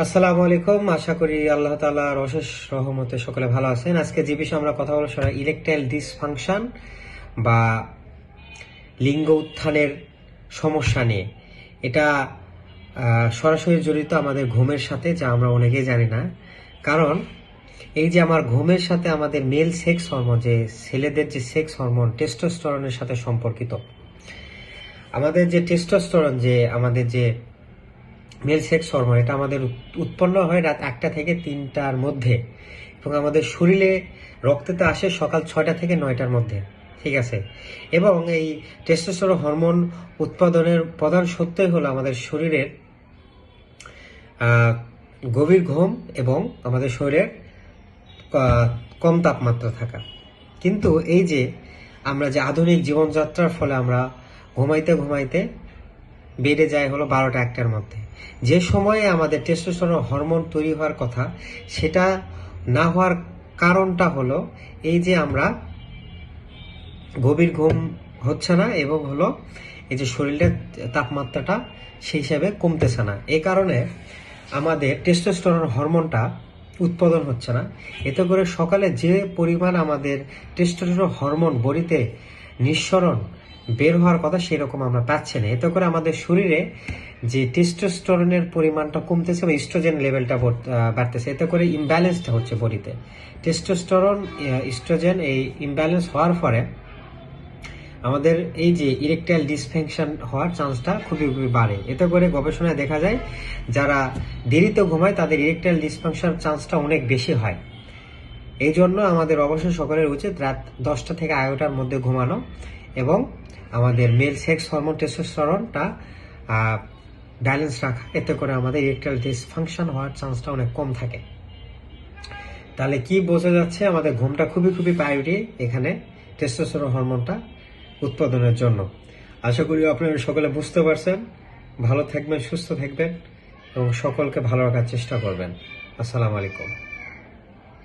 আসসালামু আলাইকুম। আশা করি আল্লাহ তাআলার অশেষ রহমতে সকলে ভালো আছেন। আজকে যে বিষয়ে আমরা কথা বলবো সেটা ইরেকটাইল ডিসফাংশন বা লিঙ্গ উত্থানের সমস্যা নিয়ে। এটা সরাসরি জড়িত আমাদের ঘুমের সাথে, যা আমরা অনেকেই জানি না। কারণ এই যে আমার ঘুমের সাথে আমাদের মেল সেক্স হরমোন, যে ছেলেদের যে সেক্স হরমোন টেস্টোস্টেরনের সাথে সম্পর্কিত। আমাদের যে টেস্টোস্টেরন, যে আমাদের যে মেল সেক্স হরমোন, এটা আমাদের উৎপন্ন হয় রাত 1টা থেকে 3টার মধ্যে, এবং আমাদের শরীরে রক্তেতে আসে সকাল 6টা থেকে 9টার মধ্যে। ঠিক আছে। এবং এই টেস্টোস্টেরন হরমোন উৎপাদনের প্রধান সত্যই হলো আমাদের শরীরের গভীর ঘুম এবং আমাদের শরীরের কম তাপমাত্রা থাকা। কিন্তু এই যে আমরা যে আধুনিক জীবনযাত্রার ফলে আমরা ঘুমাইতে ঘুমাইতে বেড়ে যায় হলো 12টা 1টার মধ্যে, যে সময়ে আমাদের টেস্টোস্টেরন হরমোন তৈরি হওয়ার কথা সেটা না হওয়ার কারণটা হলো এই যে আমরা গভীর ঘুম হচ্ছে না, এবং হলো এই যে শরীরের তাপমাত্রাটা সেই হিসাবে কমতেছে না। এই কারণে আমাদের টেস্টোস্টেরন হরমোনটা উৎপাদন হচ্ছে না। এতে করে সকালে যে পরিমাণ আমাদের টেস্টোস্টেরন হরমোন বডিতে নিঃসরণ বের হওয়ার কথা সেরকম আমরা পাচ্ছি না। এতে করে আমাদের শরীরে যে টেস্টোস্টেরনের পরিমাণটা কমতেছে বা ইস্ট্রোজেন লেভেলটা বাড়তেছে। এতে করে ইমব্যালেন্সটা হচ্ছে বডিতে টেস্টোস্টেরন ইস্ট্রোজেন, এই ইমব্যালেন্স হওয়ার পরে আমাদের এই যে ইরেকটাইল ডিসফাংশন হওয়ার চান্সটা খুবই খুবই বাড়ে। এতে করে গবেষণায় দেখা যায় যারা দেরিতে ঘুমায় তাদের ইরেকটাইল ডিসফাংশন চান্সটা অনেক বেশি হয়। এই জন্য আমাদের অবশ্যই সকলের উচিত রাত 10টা থেকে 11টার মধ্যে ঘুমানো, এবং আমাদের মেল সেক্স হরমোন টেস্টোস্টেরনটা ব্যালেন্স রাখা। এতে করে আমাদের ইরেকটাইল ডিসফাংশন হওয়ার চান্সটা অনেক কম থাকে। তাহলে কি বোঝা যাচ্ছে, আমাদের ঘুমটা খুবই খুবই প্রায়োরিটি এখানে টেস্টোস্টেরন হরমোনটা উৎপাদনের জন্য। আশা করি আপনারা সকলে বুঝতে পারছেন। ভালো থাকবেন, সুস্থ থাকবেন এবং সকলকে ভালো রাখার চেষ্টা করবেন। আসসালামু আলাইকুম।